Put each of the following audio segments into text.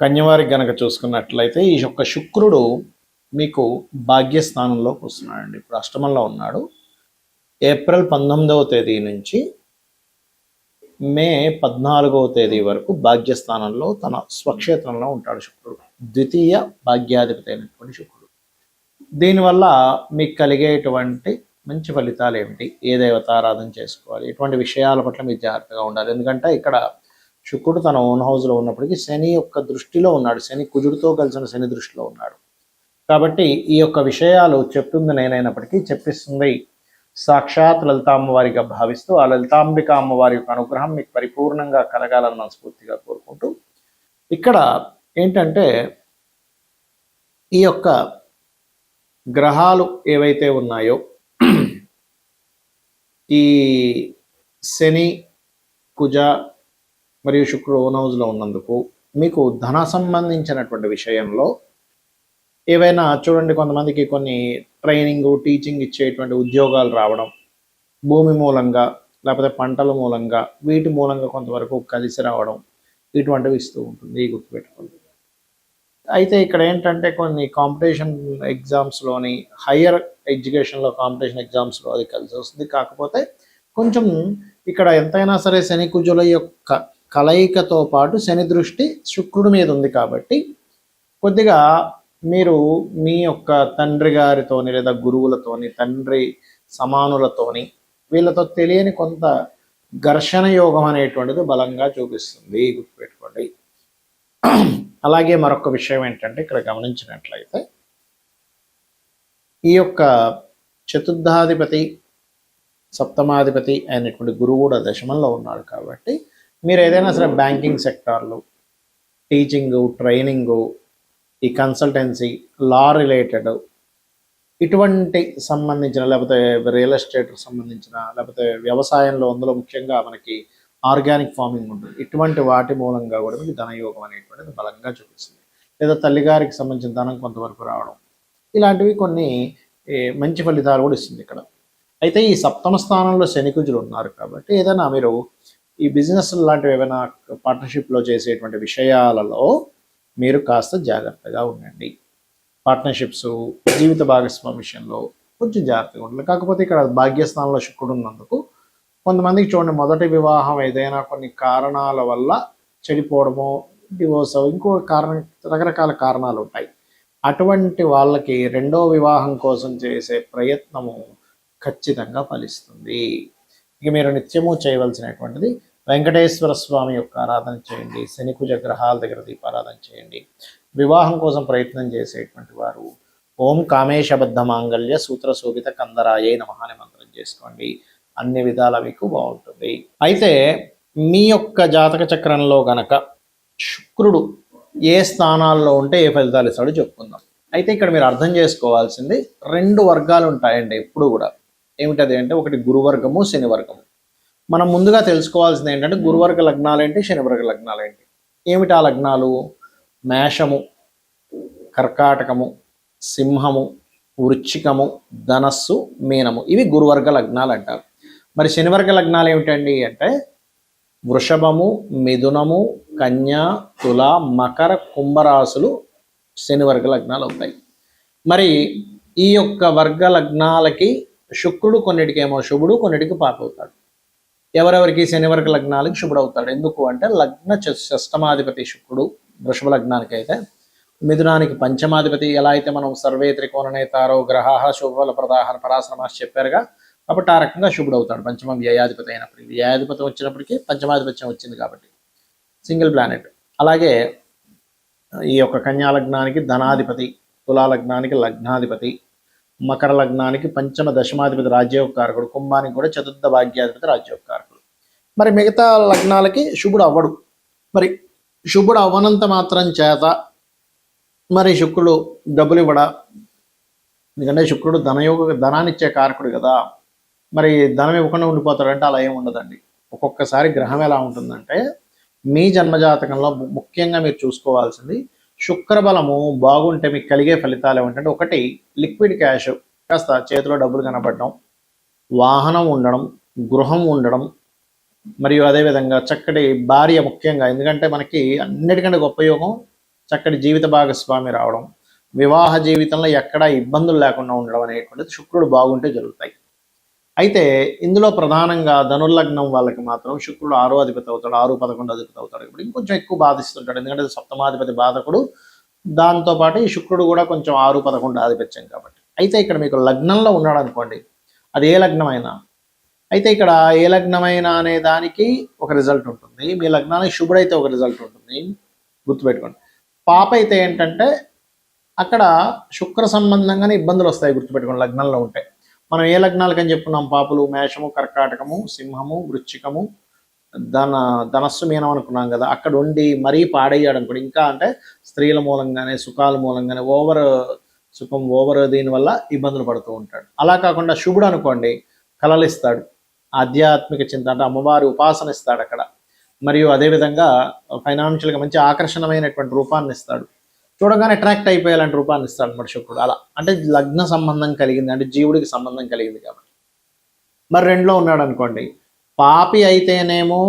కన్యవారికి గనక చూసుకున్నట్లయితే ఈ యొక్క శుక్రుడు మీకు భాగ్యస్థానంలోకి వస్తున్నాడండి. ఇప్పుడు అష్టమంలో ఉన్నాడు. ఏప్రిల్ 19వ తేదీ నుంచి మే 14వ తేదీ వరకు భాగ్యస్థానంలో తన స్వక్షేత్రంలో ఉంటాడు శుక్రుడు. ద్వితీయ భాగ్యాధిపతి అయినటువంటి శుక్రుడు. దీనివల్ల మీకు కలిగేటువంటి మంచి ఫలితాలు ఏమిటి, ఏ దేవతారాధన చేసుకోవాలి, ఇటువంటి విషయాల పట్ల మీరు జాగ్రత్తగా ఉండాలి. ఎందుకంటే ఇక్కడ శుక్రుడు తన ఓన్ హౌస్లో ఉన్నప్పటికీ శని యొక్క దృష్టిలో ఉన్నాడు. శని కుజుడితో కలిసిన శని దృష్టిలో ఉన్నాడు. కాబట్టి ఈ యొక్క విషయాలు చెప్తుంది నేనైనప్పటికీ చెప్పిస్తుంది సాక్షాత్ లలితామ్మ వారిగా భావిస్తూ ఆ లలితాంబిక అమ్మవారి యొక్క అనుగ్రహం మీకు పరిపూర్ణంగా కలగాలని మనస్ఫూర్తిగా కోరుకుంటూ, ఇక్కడ ఏంటంటే ఈ యొక్క గ్రహాలు ఏవైతే ఉన్నాయో ఈ శని కుజ మరియు శుక్రుడు ఓన్ హౌస్లో ఉన్నందుకు మీకు ధన సంబంధించినటువంటి విషయంలో ఏవైనా చూడండి, కొంతమందికి కొన్ని ట్రైనింగ్ టీచింగ్ ఇచ్చేటువంటి ఉద్యోగాలు రావడం, భూమి మూలంగా లేకపోతే పంటల మూలంగా వీటి మూలంగా కొంతవరకు కలిసి రావడం, ఇటువంటివి ఇస్తూ ఉంటుంది. గుర్తుపెట్టుకోండి. అయితే ఇక్కడ ఏంటంటే కొన్ని కాంపిటీషన్ ఎగ్జామ్స్లోని హయ్యర్ ఎడ్యుకేషన్లో కాంపిటీషన్ ఎగ్జామ్స్లో అది కలిసి వస్తుంది. కాకపోతే కొంచెం ఇక్కడ ఎంతైనా సరే శని కుజుల యొక్క కలయికతో పాటు శని దృష్టి శుక్రుడి మీద ఉంది కాబట్టి కొద్దిగా మీరు మీ యొక్క తండ్రి గారితోని లేదా గురువులతోని తండ్రి సమానులతోని వీళ్ళతో తెలియని కొంత ఘర్షణ యోగం అనేటువంటిది బలంగా చూపిస్తుంది. గుర్తుపెట్టుకోండి. అలాగే మరొక విషయం ఏంటంటే ఇక్కడ గమనించినట్లయితే ఈ యొక్క చతుర్థాధిపతి సప్తమాధిపతి అయినటువంటి గురువు కూడా దశమంలో ఉన్నాడు. కాబట్టి మీరు ఏదైనా సరే బ్యాంకింగ్ సెక్టార్లు, టీచింగు, ట్రైనింగు, ఈ కన్సల్టెన్సీ, లా రిలేటెడ్ ఇటువంటి సంబంధించిన లేకపోతే రియల్ ఎస్టేట్ సంబంధించిన లేకపోతే వ్యవసాయంలో అందులో ముఖ్యంగా మనకి ఆర్గానిక్ ఫార్మింగ్ ఉంటుంది. ఇటువంటి వాటి మూలంగా కూడా మీకు ధనయోగం అనేటువంటిది బలంగా చూపిస్తుంది. లేదా తల్లిగారికి సంబంధించిన ధనం కొంతవరకు రావడం, ఇలాంటివి కొన్ని మంచి ఫలితాలు కూడా ఇస్తుంది ఇక్కడ. అయితే ఈ సప్తమ స్థానంలో శని కుజులు ఉన్నారు కాబట్టి ఏదైనా మీరు ఈ బిజినెస్ లాంటివి ఏమైనా పార్ట్నర్షిప్లో చేసేటువంటి విషయాలలో మీరు కాస్త జాగ్రత్తగా ఉండండి. పార్ట్నర్షిప్స్, జీవిత భాగస్వామి విషయంలో కొంచెం జాగ్రత్తగా ఉండాలి. కాకపోతే ఇక్కడ భాగ్యస్థానంలో శుక్రుడు ఉన్నందుకు కొంతమందికి చూడండి, మొదటి వివాహం ఏదైనా కొన్ని కారణాల వల్ల చెడిపోవడమో, డివోర్స్, ఇంకో కారణం, రకరకాల కారణాలు ఉంటాయి. అటువంటి వాళ్ళకి రెండో వివాహం కోసం చేసే ప్రయత్నము ఖచ్చితంగా ఫలిస్తుంది. ఇక మీరు నిత్యము చేయవలసినటువంటిది వెంకటేశ్వర స్వామి యొక్క ఆరాధన చేయండి. శని కుజ గ్రహాల దగ్గర దీపారాధన చేయండి. వివాహం కోసం ప్రయత్నం చేసేటువంటి వారు ఓం కామేశబద్ధ మాంగళ్య సూత్ర శోభిత కందరాయే నమః అనే మంత్రం చేసుకోండి. అన్ని విధాల మీకు బాగుంటుంది. అయితే మీ యొక్క జాతక చక్రంలో గనక శుక్రుడు ఏ స్థానాల్లో ఉంటే ఏ ఫలితాలు ఇస్తాడో చెప్పుకుందాం. అయితే ఇక్కడ మీరు అర్థం చేసుకోవాల్సింది 2 వర్గాలు ఉంటాయండి ఎప్పుడు కూడా. ఏమిటది అంటే ఒకటి గురువర్గము, శని వర్గము. మనం ముందుగా తెలుసుకోవాల్సింది ఏంటంటే గురువర్గ లగ్నాలు ఏంటి, శనివర్గ లగ్నాలు ఏంటి. ఏమిటి ఆ లగ్నాలు? మేషము, కర్కాటకము, సింహము, వృశ్చికము, ధనస్సు, మీనము. ఇవి గురువర్గ లగ్నాలు అంటారు. మరి శనివర్గ లగ్నాలు ఏమిటండి అంటే వృషభము, మిథునము, కన్య, తుల, మకర, కుంభరాశులు శనివర్గ లగ్నాలు అవుతాయి. మరి ఈ యొక్క వర్గ లగ్నాలకి శుక్రుడు కొన్నిటికేమో శుభుడు, కొన్నిటికి పాప అవుతాడు. ఎవరెవరికి? శనివర్గ లగ్నాలకి శుభుడు అవుతాడు. ఎందుకు అంటే లగ్న షష్టమాధిపతి శుక్రుడు వృషభ లగ్నానికి అయితే, మిథునానికి పంచమాధిపతి. ఎలా అయితే మనం సర్వే త్రికోణ నేతారో గ్రహ శుభఫల ప్రదాహన పరాశ్రమాస్ చెప్పారుగా, కాబట్టి ఆ రకంగా శుభుడు అవుతాడు. పంచమ వ్యయాధిపతి అయినప్పటికీ, వ్యయాధిపతి వచ్చినప్పటికీ పంచమాధిపత్యం వచ్చింది కాబట్టి సింగిల్ ప్లానెట్. అలాగే ఈ యొక్క కన్యా లగ్నానికి ధనాధిపతి, తులా లగ్నానికి లగ్నాధిపతి, మకర లగ్నానికి పంచమ దశమాధిపతి రాజ్యోగకారకుడు, కుంభానికి కూడా చతుర్థ భాగ్యాధిపతి రాజ్యోగకారకుడు. మరి మిగతా లగ్నాలకి శుభుడు అవ్వడు. మరి శుభుడు అవ్వనంత మాత్రం చేత మరి శుక్రుడు డబ్బులు ఇవ్వడా? ఎందుకంటే శుక్రుడు ధనాన్ని ఇచ్చే కారకుడు కదా. మరి ధనం ఇవ్వకుండా ఉండిపోతాడంటే అలా ఏమి ఉండదండి. ఒక్కొక్కసారి గ్రహం ఎలా ఉంటుందంటే మీ జన్మజాతకంలో ముఖ్యంగా మీరు చూసుకోవాల్సింది శుక్ర బలము బాగుంటే మీకు కలిగే ఫలితాలు ఏమిటంటే, ఒకటి లిక్విడ్ క్యాష్, కాస్త చేతిలో డబ్బులు కనబడడం, వాహనం ఉండడం, గృహం ఉండడం, మరియు అదేవిధంగా చక్కటి భార్య. ముఖ్యంగా ఎందుకంటే మనకి అన్నిటికంటే గొప్ప యోగం చక్కటి జీవిత భాగస్వామి రావడం, వివాహ జీవితంలో ఎక్కడా ఇబ్బందులు లేకుండా ఉండడం అనేటువంటిది శుక్రుడు బాగుంటే జరుగుతాయి. అయితే ఇందులో ప్రధానంగా ధనుర్లగ్నం వాళ్ళకి మాత్రం శుక్రుడు 6వ అధిపతి అవుతాడు, 6, 11 అధిపతి అవుతాడు. ఇప్పుడు ఇంకొంచెం ఎక్కువ బాధిస్తుంటాడు, ఎందుకంటే సప్తమాధిపతి బాధకుడు, దాంతోపాటు ఈ శుక్రుడు కూడా కొంచెం 6, 11 ఆధిపత్యం కాబట్టి. అయితే ఇక్కడ మీకు లగ్నంలో ఉన్నాడు అనుకోండి, అది ఏ లగ్నమైనా, అయితే ఇక్కడ ఏ లగ్నమైనా అనే దానికి ఒక రిజల్ట్ ఉంటుంది, మీ లగ్నానికి శుభుడైతే ఒక రిజల్ట్ ఉంటుంది, గుర్తుపెట్టుకోండి. పాప అయితే ఏంటంటే అక్కడ శుక్ర సంబంధంగానే ఇబ్బందులు వస్తాయి, గుర్తుపెట్టుకోండి. లగ్నంలో ఉంటే మనం ఏ లగ్నాలకని చెప్పుకున్నాం, పాపులు, మేషము, కర్కాటకము, సింహము, వృశ్చికము, ధనస్సు, మీనం అనుకున్నాం కదా. అక్కడ ఉండి మరీ పాడయ్యాడు అనుకోండి, ఇంకా అంటే స్త్రీల మూలంగానే, సుఖాల మూలంగానే ఓవర్ సుఖం, ఓవర్ దీనివల్ల ఇబ్బందులు పడుతూ ఉంటాడు. అలా కాకుండా శుభుడు అనుకోండి, కలలిస్తాడు, ఆధ్యాత్మిక చింత అంటే అమ్మవారి ఉపాసన ఇస్తాడు అక్కడ, మరియు అదేవిధంగా ఫైనాన్షియల్గా మంచి ఆకర్షణమైనటువంటి రూపాన్ని ఇస్తాడు, చూడగానే అట్రాక్ట్ అయిపోయేలాంటి రూపాన్ని ఇస్తాడు అన్నమాట శుక్రుడు. అలా అంటే లగ్న సంబంధం కలిగింది, అంటే జీవుడికి సంబంధం కలిగింది కాబట్టి. మరి 2లో ఉన్నాడు అనుకోండి, పాపి అయితేనేమో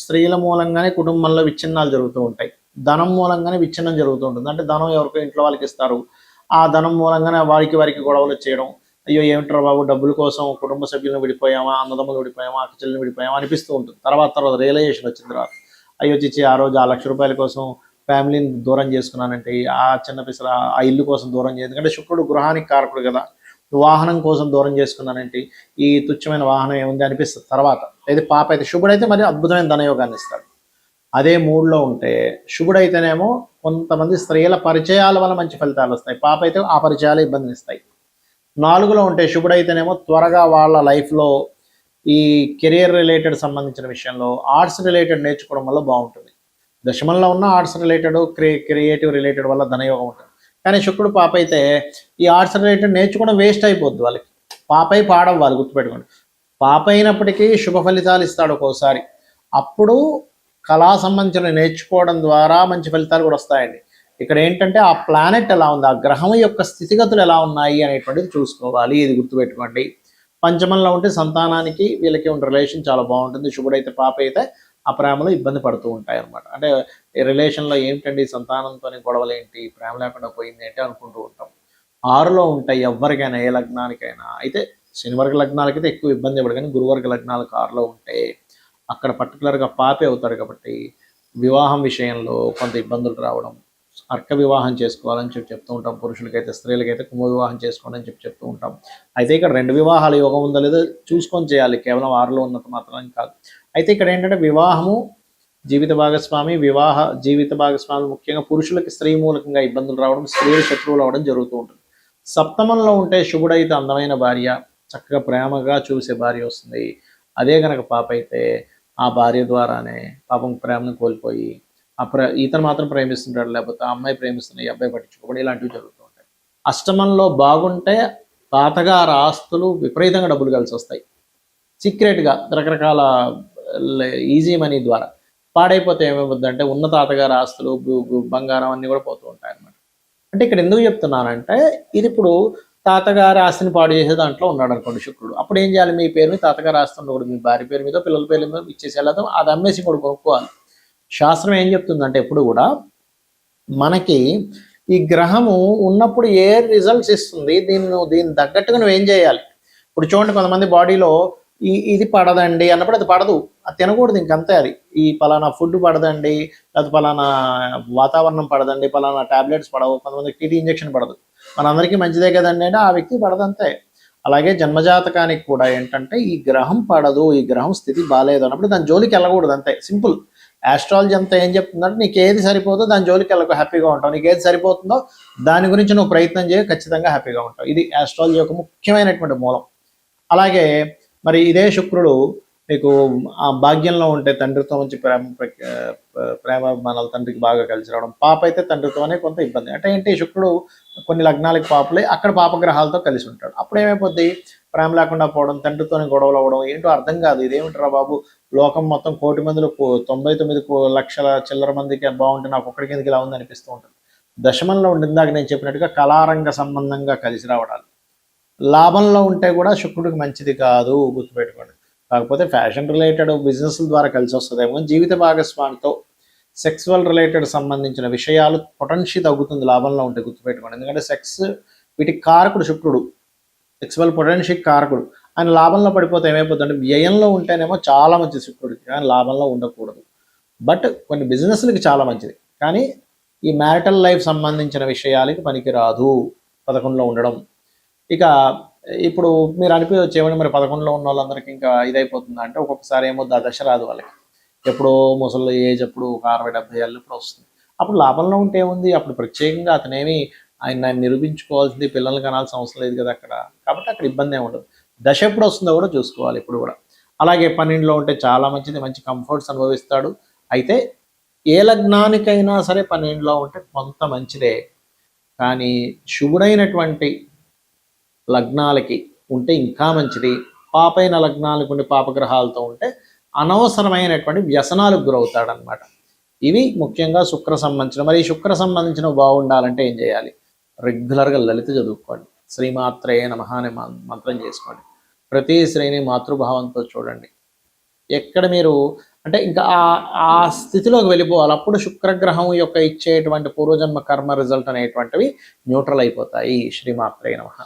స్త్రీల మూలంగానే కుటుంబంలో విచ్ఛిన్నాలు జరుగుతూ ఉంటాయి, ధనం మూలంగానే విచ్ఛిన్నం జరుగుతూ ఉంటుంది. అంటే ధనం ఎవరికో ఇంట్లో వాళ్ళకి ఇస్తారు, ఆ ధనం మూలంగానే వారికి గొడవలు చేయడం, అయ్యో ఏమిట్రా బాబు డబ్బుల కోసం కుటుంబ సభ్యులను విడిపోయామా, అన్నదమ్ములు విడిపోయామా, అక్క చెల్లెలు విడిపోయామా అనిపిస్తూ ఉంటుంది. తర్వాత రియలైజేషన్ వచ్చిన తర్వాత అయ్యో చిచ్చి ఆ రోజు ఆ ₹1,00,000 కోసం ఫ్యామిలీని దూరం చేసుకున్నానంటే, ఆ చిన్న పిసర ఆ ఇల్లు కోసం దూరం చేయదు, ఎందుకంటే శుక్రుడు గృహానికి కారకుడు కదా, వాహనం కోసం దూరం చేసుకున్నానంటే ఈ తుచ్చమైన వాహనం ఏముంది అనిపిస్తుంది తర్వాత. అయితే పాప అయితే శుభుడైతే మరి అద్భుతమైన ధనయోగాన్ని ఇస్తాడు. అదే 3లో ఉంటే శుభుడైతేనేమో కొంతమంది స్త్రీల పరిచయాల వల్ల మంచి ఫలితాలు వస్తాయి, పాప అయితే ఆ పరిచయాలు ఇబ్బందిని ఇస్తాయి. 4లో ఉంటే శుభుడైతేనేమో త్వరగా వాళ్ళ లైఫ్లో ఈ కెరియర్ రిలేటెడ్ సంబంధించిన విషయంలో ఆర్ట్స్ రిలేటెడ్ నేర్చుకోవడం వల్ల బాగుంటుంది. దశమంలో ఉన్న ఆర్ట్స్ రిలేటెడ్, క్రియేటివ్ రిలేటెడ్ వల్ల ధనయోగం ఉంటుంది. కానీ శుక్రుడు పాప అయితే ఈ ఆర్ట్స్ రిలేటెడ్ నేర్చుకోవడం వేస్ట్ అయిపోద్ది వాళ్ళకి, పాపై పాడవ్వాలి, గుర్తుపెట్టుకోండి. పాప అయినప్పటికీ శుభ ఫలితాలు ఇస్తాడు ఒక్కోసారి, అప్పుడు కళా సంబంధించిన నేర్చుకోవడం ద్వారా మంచి ఫలితాలు కూడా వస్తాయండి. ఇక్కడ ఏంటంటే ఆ ప్లానెట్ ఎలా ఉంది, ఆ గ్రహం యొక్క స్థితిగతులు ఎలా ఉన్నాయి అనేటువంటిది చూసుకోవాలి, ఇది గుర్తుపెట్టుకోండి. పంచమంలో ఉంటే సంతానానికి వీళ్ళకి ఉన్న రిలేషన్ చాలా బాగుంటుంది, శుభుడైతే పాప అయితే ఆ ప్రేమలో ఇబ్బంది పడుతూ ఉంటాయి అనమాట. అంటే ఈ రిలేషన్లో ఏమిటండి సంతానంతో గొడవలు ఏంటి, ప్రేమ లేకుండా పోయింది ఏంటి అనుకుంటూ ఉంటాం. 6లో ఉంటాయి ఎవరికైనా, ఏ లగ్నానికైనా. అయితే శనివర్గ లగ్నాలకైతే ఎక్కువ ఇబ్బంది ఇవ్వడు, కానీ గురువర్గ లగ్నాలకు 6లో ఉంటే అక్కడ పర్టికులర్గా పాపే అవుతాడు కాబట్టి వివాహం విషయంలో కొంత ఇబ్బందులు రావడం, అర్క వివాహం చేసుకోవాలని చెప్తూ ఉంటాం పురుషులకైతే, స్త్రీలకైతే కుంభ వివాహం చేసుకోండి అని చెప్తూ ఉంటాం. అయితే ఇక్కడ 2 వివాహాల యోగం ఉందో లేదో చూసుకొని చేయాలి, కేవలం 6లో ఉన్నంత మాత్రం కాదు. అయితే ఇక్కడ ఏంటంటే వివాహము, జీవిత భాగస్వామి ముఖ్యంగా పురుషులకి స్త్రీ మూలకంగా ఇబ్బందులు రావడం, స్త్రీలు శత్రువులు అవడం జరుగుతూ ఉంటుంది. సప్తమంలో ఉంటే శుభుడైతే అందమైన భార్య, చక్కగా ప్రేమగా చూసే భార్య వస్తుంది. అదే కనుక పాప అయితే ఆ భార్య ద్వారానే పాపం ప్రేమను కోల్పోయి ఇతను మాత్రం ప్రేమిస్తుంటాడు, లేకపోతే ఆ అమ్మాయి ప్రేమిస్తున్న ఈ అబ్బాయి పట్టించుకోవడం, ఇలాంటివి జరుగుతూ ఉంటాయి. అష్టమంలో బాగుంటే తాతగారు ఆస్తులు విపరీతంగా డబ్బులు కలిసి వస్తాయి, సీక్రెట్గా రకరకాల ఈజీ మనీ ద్వారా. పాడైపోతే ఏమైపోద్దంటే ఉన్న తాతగారి ఆస్తులు, బంగారం అన్నీ కూడా పోతూ ఉంటాయి అన్నమాట. అంటే ఇక్కడ ఎందుకు చెప్తున్నానంటే, ఇది ఇప్పుడు తాతగారి ఆస్తిని పాడు చేసే దాంట్లో ఉన్నాడు అనుకోండి శుక్రుడు, అప్పుడు ఏం చేయాలి, మీ పేరు మీద తాతగారి ఆస్తి ఉండకూడదు, మీ భార్య పేరు మీద, పిల్లల పేరు మీద ఇచ్చేసేలాగా అది అమ్మేసి కూడా కొనుక్కోవాలి. శాస్త్రం ఏం చెప్తుందంటే ఎప్పుడు కూడా మనకి ఈ గ్రహము ఉన్నప్పుడు ఏ రిజల్ట్స్ ఇస్తుంది, దీని తగ్గట్టుగా నువ్వు ఏం చేయాలి. ఇప్పుడు చూడండి, కొంతమంది బాడీలో ఇది పడదండి అన్నప్పుడు అది పడదు, అది తినకూడదు, ఇంకంతే. అది ఈ పలానా ఫుడ్ పడదండి, లేకపోతే పలానా వాతావరణం పడదండి, పలానా టాబ్లెట్స్ పడవు, కొంతమందికి టీటీ ఇంజెక్షన్ పడదు, మనందరికీ మంచిదే కదండి అంటే ఆ వ్యక్తి పడదంతే. అలాగే జన్మజాతకానికి కూడా ఏంటంటే ఈ గ్రహం పడదు, ఈ గ్రహం స్థితి బాగాలేదు అన్నప్పుడు దాని జోలికి వెళ్ళకూడదు, అంతే సింపుల్. ఆస్ట్రాలజీ అంతా ఏం చెప్తుందంటే నీకు ఏది సరిపోతుందో దాని జోలికి వెళ్ళకు, హ్యాపీగా ఉంటావు, నీకు ఏది సరిపోతుందో దాని గురించి నువ్వు ప్రయత్నం చేయ, ఖచ్చితంగా హ్యాపీగా ఉంటావు. ఇది ఆస్ట్రాలజీ యొక్క ముఖ్యమైనటువంటి మూలం. అలాగే మరి ఇదే శుక్రుడు మీకు ఆ భాగ్యంలో ఉంటే తండ్రితో మంచి ప్రేమాభిమానాలు తండ్రికి బాగా కలిసి రావడం, పాప అయితే తండ్రితోనే కొంత ఇబ్బంది. అంటే ఏంటి, శుక్రుడు కొన్ని లగ్నాలకు పాపలే అక్కడ పాపగ్రహాలతో కలిసి ఉంటాడు, అప్పుడు ఏమైపోద్ది, ప్రేమ లేకుండా పోవడం, తండ్రితోనే గొడవలు అవ్వడం, ఏంటో అర్థం కాదు, ఇదేమిట్రా బాబు, లోకం మొత్తం 1,000,000 మందిలో 99 లక్షల చిల్లర మందికి బాగుంటే నాకు ఒక్కడికి ఎందుకు ఇలా ఉంది అనిపిస్తూ ఉంటుంది. దశమంలో ఉండిందాక నేను చెప్పినట్టుగా కళారంగ సంబంధంగా కలిసి రావడాలు, లాభంలో ఉంటే కూడా శుక్రుడికి మంచిది కాదు, గుర్తుపెట్టుకోండి. కాకపోతే ఫ్యాషన్ రిలేటెడ్ బిజినెస్ల ద్వారా కలిసి వస్తుందేమో, జీవిత భాగస్వామితో సెక్సువల్ రిలేటెడ్ సంబంధించిన విషయాలు పొటెన్షియల్ తగ్గుతుంది లాభంలో ఉంటే గుర్తుపెట్టుకోండి. ఎందుకంటే సెక్స్ వీటికి కారకుడు శుక్రుడు, సెక్సువల్ పొటెన్షియల్ కారకుడు. ఆయన లాభంలో పడిపోతే ఏమైపోతుంది అంటే వ్యయంలో ఉంటేనేమో చాలా మంచిది శుక్రుడికి, కానీ లాభంలో ఉండకూడదు. బట్ కొన్ని బిజినెస్లకి చాలా మంచిది, కానీ ఈ మ్యారిటల్ లైఫ్ సంబంధించిన విషయాలకి పనికిరాదు 11లో ఉండడం. ఇక ఇప్పుడు మీరు అనిపించవచ్చు ఏమంటే మరి 11లో ఉన్న వాళ్ళందరికీ ఇంకా ఇదైపోతుంది అంటే, ఒక్కొక్కసారి ఏమో దశ రాదు వాళ్ళకి, ఎప్పుడో ముసలి ఏజ్ అప్పుడు ఒక 60-70 ఏళ్ళు ఇప్పుడు వస్తుంది. అప్పుడు లాభంలో ఉంటే ఏముంది, అప్పుడు ప్రత్యేకంగా అతనేమి ఆయన నిరూపించుకోవాల్సింది, పిల్లల్ని కనాల్సిన అవసరం లేదు కదా అక్కడ, కాబట్టి అక్కడ ఇబ్బంది ఏమి ఉండదు. దశ ఎప్పుడు వస్తుందో కూడా చూసుకోవాలి ఇప్పుడు కూడా. అలాగే 12లో ఉంటే చాలా మంచిది, మంచి కంఫర్ట్స్ అనుభవిస్తాడు. అయితే ఏ లగ్నానికైనా సరే 12లో ఉంటే కొంత మంచిదే, కానీ శుభుడైనటువంటి లగ్నాలకి ఉంటే ఇంకా మంచిది. పాపైన లగ్నాలకు ఉండి పాపగ్రహాలతో ఉంటే అనవసరమైనటువంటి వ్యసనాలకు గురవుతాడనమాట. ఇవి ముఖ్యంగా శుక్ర సంబంధించిన. మరి ఈ శుక్ర సంబంధించిన బాగుండాలంటే ఏం చేయాలి? రెగ్యులర్గా లలిత చదువుకోండి, శ్రీమాత్రే నమః అనే మంత్రం చేసుకోండి, ప్రతి శ్రేణి మాతృభావంతో చూడండి. ఎక్కడ మీరు అంటే ఇంకా ఆ స్థితిలోకి వెళ్ళిపోవాలి. అప్పుడు శుక్రగ్రహం యొక్క ఇచ్చేటువంటి పూర్వజన్మ కర్మ రిజల్ట్ అనేటువంటివి న్యూట్రల్ అయిపోతాయి. శ్రీమాత్రే నమః.